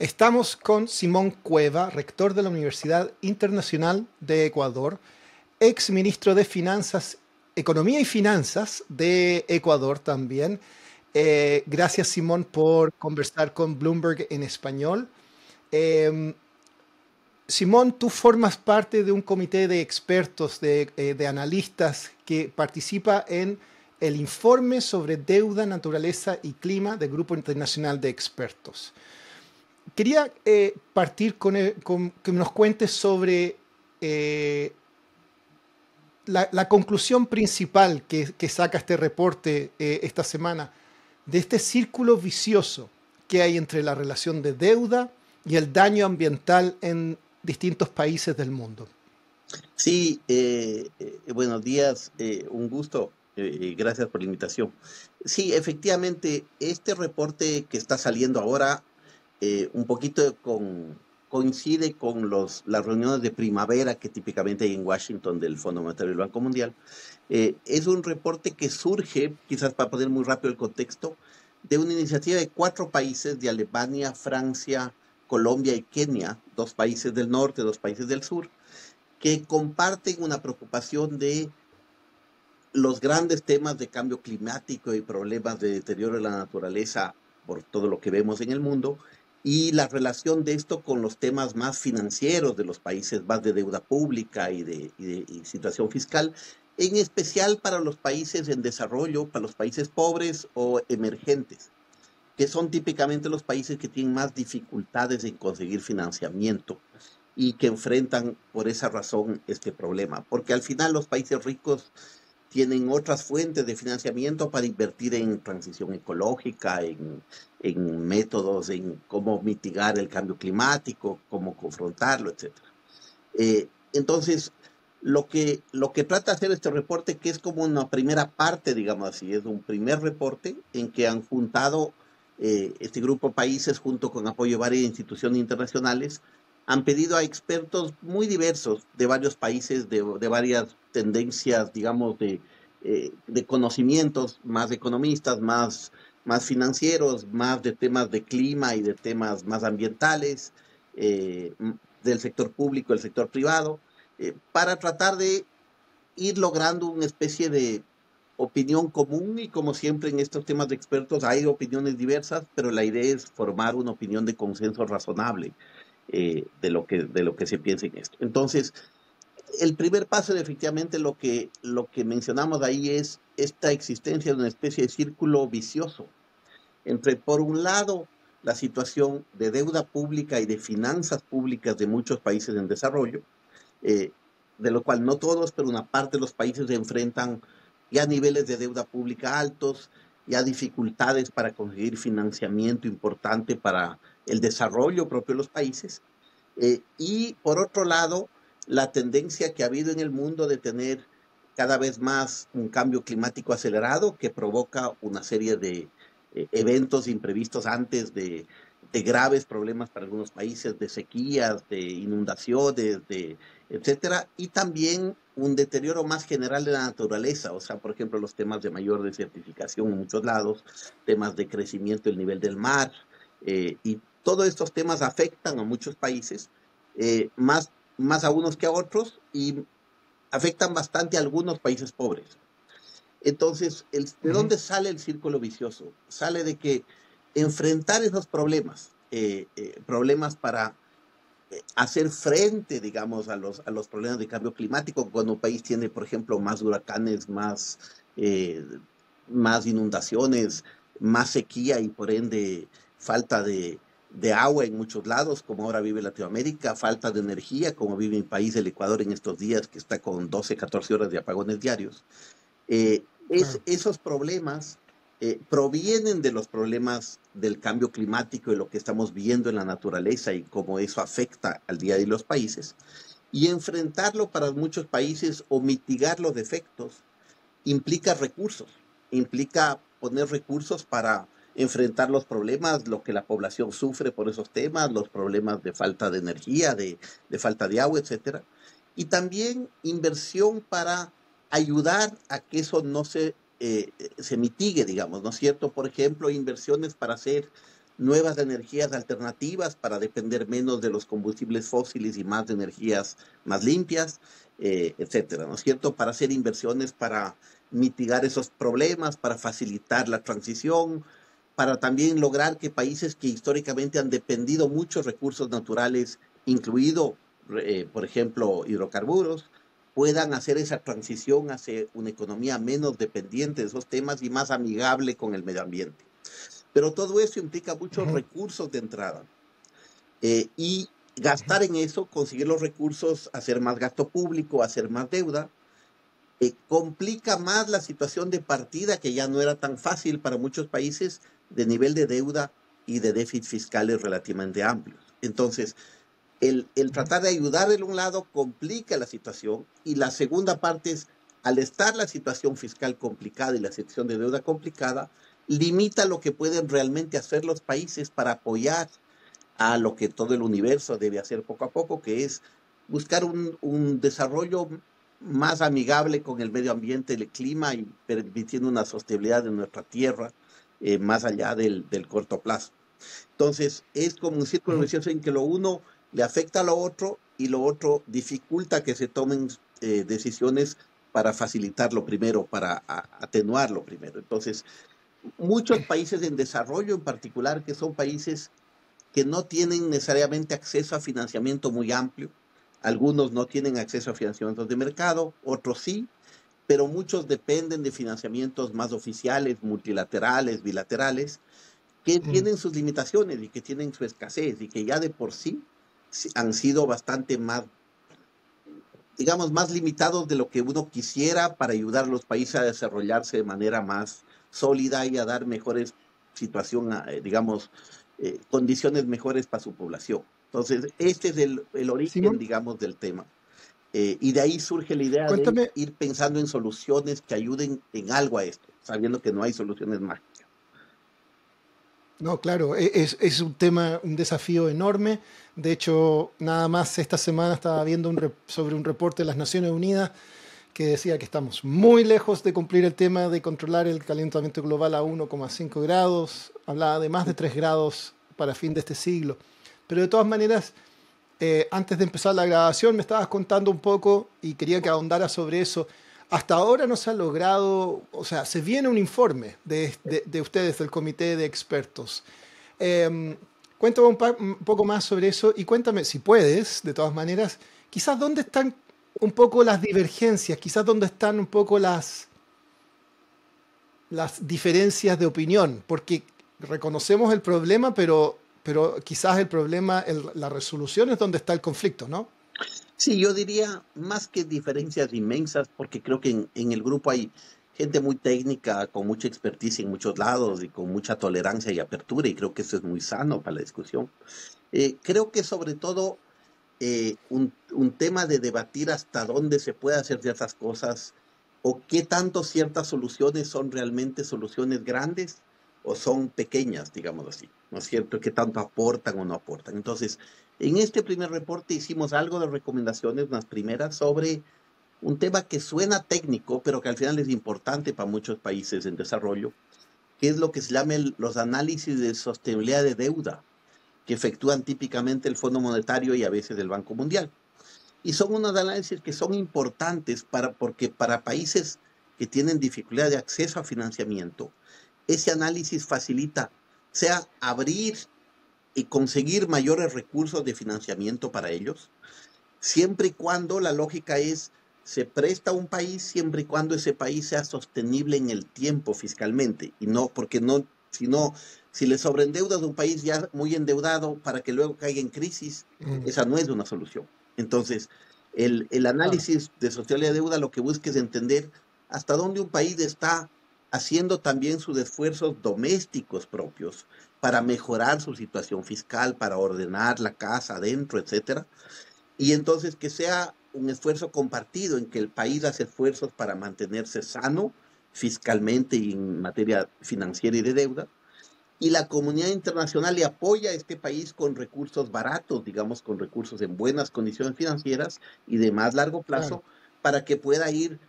Estamos con Simón Cueva, rector de la Universidad Internacional de Ecuador, ex ministro de Finanzas, Economía y Finanzas de Ecuador también. Gracias, Simón, por conversar con Bloomberg en español. Eh, Simón, tú formas parte de un comité de expertos, de analistas que participa en el informe sobre deuda, naturaleza y clima del Grupo Internacional de Expertos. Quería partir con que nos cuentes sobre eh, la conclusión principal que saca este reporte esta semana de este círculo vicioso que hay entre la relación de deuda y el daño ambiental en distintos países del mundo. Sí, buenos días, un gusto, gracias por la invitación. Sí, efectivamente, este reporte que está saliendo ahora un poquito coincide con las reuniones de primavera que típicamente hay en Washington del Fondo Monetario del Banco Mundial. Es un reporte que surge, quizás para poner muy rápido el contexto, de una iniciativa de 4 países, de Alemania, Francia, Colombia y Kenia, 2 países del norte, 2 países del sur, que comparten una preocupación de los grandes temas de cambio climático y problemas de deterioro de la naturaleza por todo lo que vemos en el mundo, y la relación de esto con los temas más financieros de los países, más de deuda pública y situación fiscal, en especial para los países en desarrollo, para los países pobres o emergentes, que son típicamente los países que tienen más dificultades en conseguir financiamiento y que enfrentan por esa razón este problema. Porque al final los países ricos tienen otras fuentes de financiamiento para invertir en transición ecológica, en métodos, en cómo mitigar el cambio climático, cómo confrontarlo, etcétera. Entonces, lo que trata de hacer este reporte, que es como una primera parte, digamos así, es un primer reporte en que han juntado este grupo de países junto con apoyo de varias instituciones internacionales, han pedido a expertos muy diversos de varios países, de varias tendencias, digamos, de conocimientos, más economistas, más financieros, más de temas de clima y de temas más ambientales, eh, del sector público, del sector privado, para tratar de ir logrando una especie de opinión común. Y como siempre en estos temas de expertos hay opiniones diversas, pero la idea es formar una opinión de consenso razonable de lo que se piensa en esto. Entonces, el primer paso, efectivamente, lo que mencionamos ahí es esta existencia de una especie de círculo vicioso entre, por un lado, la situación de deuda pública y de finanzas públicas de muchos países en desarrollo, eh, de lo cual no todos, pero una parte de los países se enfrentan ya niveles de deuda pública altos, ya dificultades para conseguir financiamiento importante para el desarrollo propio de los países. Y por otro lado, la tendencia que ha habido en el mundo de tener cada vez más un cambio climático acelerado que provoca una serie de eventos imprevistos antes, de graves problemas para algunos países, de sequías, de inundaciones, etcétera, y también un deterioro más general de la naturaleza. O sea, por ejemplo, los temas de mayor desertificación en muchos lados, temas de crecimiento del nivel del mar, y todos estos temas afectan a muchos países, más a unos que a otros, y afectan bastante a algunos países pobres. Entonces, ¿de Ujú. dónde sale el círculo vicioso? Sale de que enfrentar esos problemas para hacer frente, digamos, a los problemas de cambio climático, cuando un país tiene, por ejemplo, más huracanes, eh, más inundaciones, más sequía y por ende falta de agua en muchos lados, como ahora vive Latinoamérica, falta de energía, como vive mi país, el Ecuador, en estos días, que está con 12, 14 horas de apagones diarios. Claro. Esos problemas provienen de los problemas del cambio climático y lo que estamos viendo en la naturaleza y cómo eso afecta al día de los países. Y enfrentarlo para muchos países o mitigar los efectos implica recursos, implica poner recursos para enfrentar los problemas, lo que la población sufre por esos temas, los problemas de falta de energía, de falta de agua, etcétera. Y también inversión para ayudar a que eso no se mitigue, digamos, ¿no es cierto? Por ejemplo, inversiones para hacer nuevas energías alternativas para depender menos de los combustibles fósiles y más de energías más limpias, etcétera, ¿no es cierto? Para hacer inversiones para mitigar esos problemas, para facilitar la transición, para también lograr que países que históricamente han dependido muchos recursos naturales, incluido, por ejemplo, hidrocarburos, puedan hacer esa transición hacia una economía menos dependiente de esos temas y más amigable con el medio ambiente. Pero todo eso implica muchos Ujú, recursos de entrada. Y gastar en eso, conseguir los recursos, hacer más gasto público, hacer más deuda, complica más la situación de partida, que ya no era tan fácil para muchos países, de nivel de deuda y de déficit fiscales relativamente amplios. Entonces, el ujú, tratar de ayudar de un lado complica la situación, y la segunda parte es, al estar la situación fiscal complicada y la situación de deuda complicada, limita lo que pueden realmente hacer los países para apoyar a lo que todo el universo debe hacer poco a poco, que es buscar un desarrollo más amigable con el medio ambiente, el clima, y permitiendo una sostenibilidad de nuestra tierra, más allá del corto plazo. Entonces, es como un círculo ujú. vicioso en que lo uno le afecta a lo otro y lo otro dificulta que se tomen decisiones para facilitarlo primero, para atenuarlo primero. Entonces, muchos países en desarrollo en particular, que son países que no tienen necesariamente acceso a financiamiento muy amplio. Algunos no tienen acceso a financiamientos de mercado, otros sí, pero muchos dependen de financiamientos más oficiales, multilaterales, bilaterales, que Mm. tienen sus limitaciones y que tienen su escasez, y que ya de por sí han sido bastante más, digamos, más limitados de lo que uno quisiera para ayudar a los países a desarrollarse de manera más sólida y a dar mejores situación, digamos, condiciones mejores para su población. Entonces, este es el origen, Simón, digamos, del tema. Y de ahí surge la idea de cuéntame. ir pensando en soluciones que ayuden en algo a esto, sabiendo que no hay soluciones mágicas. No, claro, es un tema, un desafío enorme. De hecho, nada más esta semana estaba viendo sobre un reporte de las Naciones Unidas que decía que estamos muy lejos de cumplir el tema de controlar el calentamiento global a 1,5 grados. Hablaba de más de 3 grados para fin de este siglo. Pero de todas maneras, antes de empezar la grabación me estabas contando un poco y quería que ahondara sobre eso. Hasta ahora no se ha logrado, o sea, se viene un informe de ustedes, del comité de expertos. Cuéntame un poco más sobre eso y cuéntame, si puedes, de todas maneras, quizás dónde están un poco las divergencias, quizás dónde están un poco las diferencias de opinión, porque reconocemos el problema, pero quizás el problema, la resolución es donde está el conflicto, ¿no? Sí, yo diría más que diferencias inmensas, porque creo que en el grupo hay gente muy técnica, con mucha expertise en muchos lados y con mucha tolerancia y apertura, y creo que eso es muy sano para la discusión. Creo que sobre todo un tema de debatir hasta dónde se puede hacer ciertas cosas, o qué tanto ciertas soluciones son realmente soluciones grandes o son pequeñas, digamos así, ¿no es cierto? ¿Qué tanto aportan o no aportan? Entonces, en este primer reporte hicimos algo de recomendaciones, unas primeras, sobre un tema que suena técnico, pero que al final es importante para muchos países en desarrollo, que es lo que se llama los análisis de sostenibilidad de deuda, que efectúan típicamente el Fondo Monetario y a veces el Banco Mundial. Y son unos análisis que son importantes porque para países que tienen dificultad de acceso a financiamiento, ese análisis facilita, sea abrir y conseguir mayores recursos de financiamiento para ellos, siempre y cuando la lógica es, se presta a un país siempre y cuando ese país sea sostenible en el tiempo fiscalmente, y no porque no, si no, si le sobreendeudas a un país ya muy endeudado para que luego caiga en crisis, Mm, esa no es una solución. Entonces, el claro. análisis de sociedad de deuda lo que busca es entender hasta dónde un país está haciendo también sus esfuerzos domésticos propios para mejorar su situación fiscal, para ordenar la casa adentro, etcétera, y entonces que sea un esfuerzo compartido en que el país hace esfuerzos para mantenerse sano fiscalmente y en materia financiera y de deuda, y la comunidad internacional le apoya a este país con recursos baratos, digamos, con recursos en buenas condiciones financieras y de más largo Claro. plazo, para que pueda ir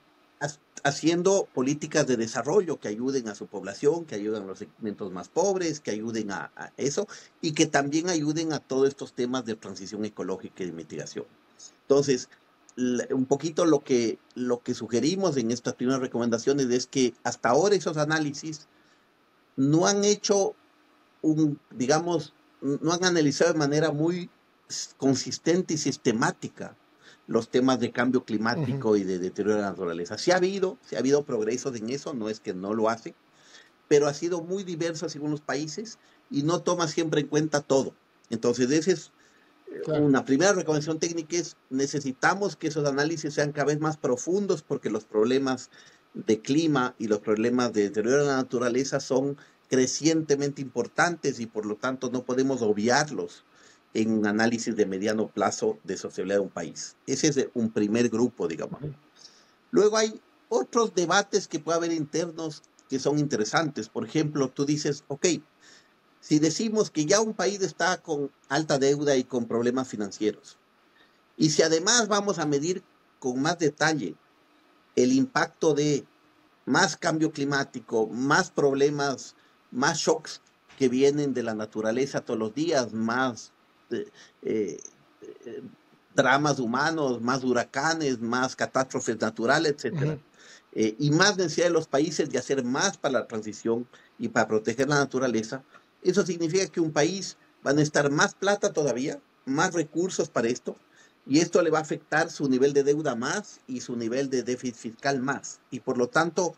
haciendo políticas de desarrollo que ayuden a su población, que ayuden a los segmentos más pobres, que ayuden a eso y que también ayuden a todos estos temas de transición ecológica y de mitigación. Entonces, un poquito lo que sugerimos en estas primeras recomendaciones es que hasta ahora esos análisis no han hecho digamos, no han analizado de manera muy consistente y sistemática los temas de cambio climático y de deterioro de la naturaleza. Sí ha habido progresos en eso, no es que no lo hace, pero ha sido muy diverso según los países y no toma siempre en cuenta todo. Entonces, esa es Claro. una primera recomendación técnica, es necesitamos que esos análisis sean cada vez más profundos porque los problemas de clima y los problemas de deterioro de la naturaleza son crecientemente importantes y por lo tanto no podemos obviarlos en un análisis de mediano plazo de sostenibilidad de un país. Ese es un primer grupo, digamos. Luego hay otros debates que puede haber internos que son interesantes. Por ejemplo, tú dices, ok, si decimos que ya un país está con alta deuda y con problemas financieros, y si además vamos a medir con más detalle el impacto de más cambio climático, más problemas, más shocks que vienen de la naturaleza todos los días, más eh, eh, dramas humanos, más huracanes, más catástrofes naturales, etcétera. Y más necesidad de los países de hacer más para la transición y para proteger la naturaleza. Eso significa que un país va a necesitar más plata todavía, más recursos para esto, y esto le va a afectar su nivel de deuda más y su nivel de déficit fiscal más. Y por lo tanto,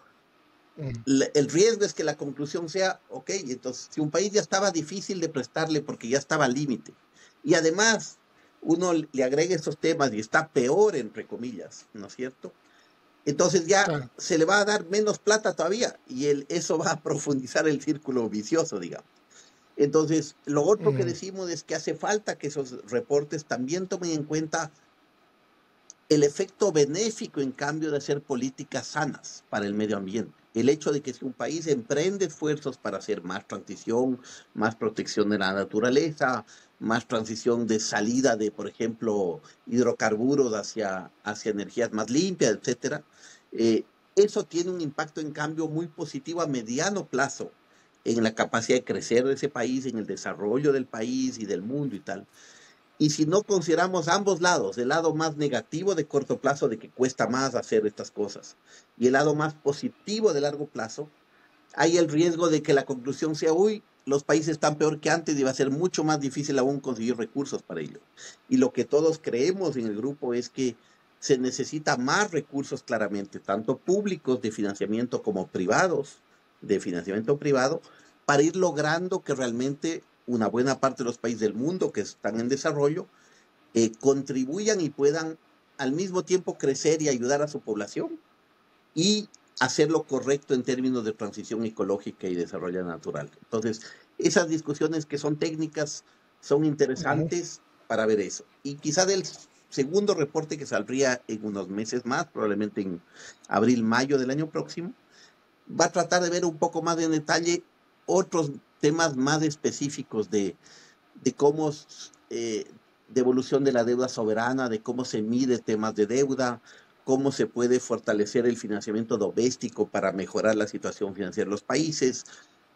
el riesgo es que la conclusión sea, ok, entonces si un país ya estaba difícil de prestarle porque ya estaba al límite, y además uno le agrega estos temas y está peor, entre comillas, ¿no es cierto? Entonces ya Claro. se le va a dar menos plata todavía y eso va a profundizar el círculo vicioso, digamos. Entonces, lo otro que decimos es que hace falta que esos reportes también tomen en cuenta el efecto benéfico, en cambio, de hacer políticas sanas para el medio ambiente. El hecho de que si un país emprende esfuerzos para hacer más transición, más protección de la naturaleza, más transición de salida de, por ejemplo, hidrocarburos hacia energías más limpias, etcétera, eh, eso tiene un impacto, en cambio, muy positivo a mediano plazo en la capacidad de crecer de ese país, en el desarrollo del país y del mundo y tal. Y si no consideramos ambos lados, el lado más negativo de corto plazo de que cuesta más hacer estas cosas y el lado más positivo de largo plazo, hay el riesgo de que la conclusión sea, uy, los países están peor que antes y va a ser mucho más difícil aún conseguir recursos para ello. Y lo que todos creemos en el grupo es que se necesita más recursos claramente, tanto públicos de financiamiento como privados de financiamiento privado, para ir logrando que realmente una buena parte de los países del mundo que están en desarrollo contribuyan y puedan al mismo tiempo crecer y ayudar a su población y hacer lo correcto en términos de transición ecológica y desarrollo natural. Entonces, esas discusiones que son técnicas son interesantes para ver eso. Y quizá del segundo reporte que saldría en unos meses más, probablemente en abril, mayo del año próximo, va a tratar de ver un poco más en detalle otros temas más específicos de cómo de evolución de la deuda soberana, de cómo se mide temas de deuda, cómo se puede fortalecer el financiamiento doméstico para mejorar la situación financiera de los países,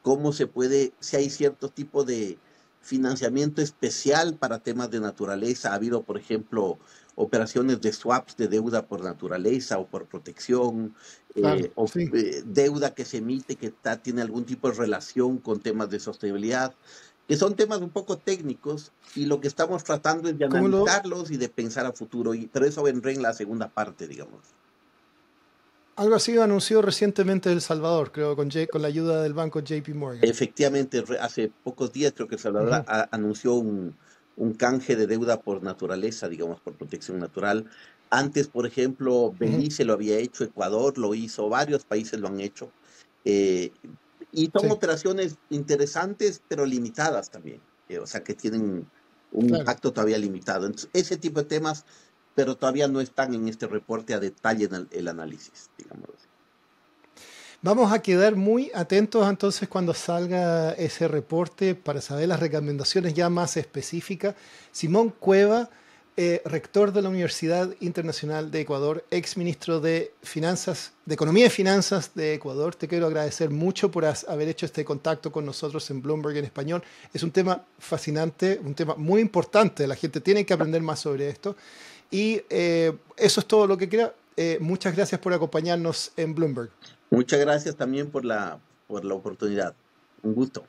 cómo se puede, si hay cierto tipo de financiamiento especial para temas de naturaleza. Ha habido, por ejemplo, operaciones de swaps de deuda por naturaleza o por protección, Claro, sí. deuda que se emite que tiene algún tipo de relación con temas de sostenibilidad, que son temas un poco técnicos y lo que estamos tratando es de ¿Cómo lo, analizarlos y de pensar a futuro, pero eso vendrá en la segunda parte, digamos. algo así anunció recientemente El Salvador, creo, con la ayuda del banco JP Morgan. Efectivamente, hace pocos días creo que El Salvador anunció un canje de deuda por naturaleza, digamos, por protección natural. Antes, por ejemplo, Belice lo había hecho, Ecuador lo hizo, varios países lo han hecho. Eh, y son Sí, operaciones interesantes, pero limitadas también. O sea, que tienen un claro. impacto todavía limitado. Entonces, ese tipo de temas, pero todavía no están en este reporte a detalle en el análisis, digamos así. Vamos a quedar muy atentos entonces cuando salga ese reporte para saber las recomendaciones ya más específicas. Simón Cueva, rector de la Universidad Internacional de Ecuador, ex ministro de Finanzas, de Economía y Finanzas de Ecuador. Te quiero agradecer mucho por haber hecho este contacto con nosotros en Bloomberg en español. Es un tema fascinante, un tema muy importante. La gente tiene que aprender más sobre esto. Y eso es todo lo que quería. Muchas gracias por acompañarnos en Bloomberg. Muchas gracias también por la oportunidad. Un gusto.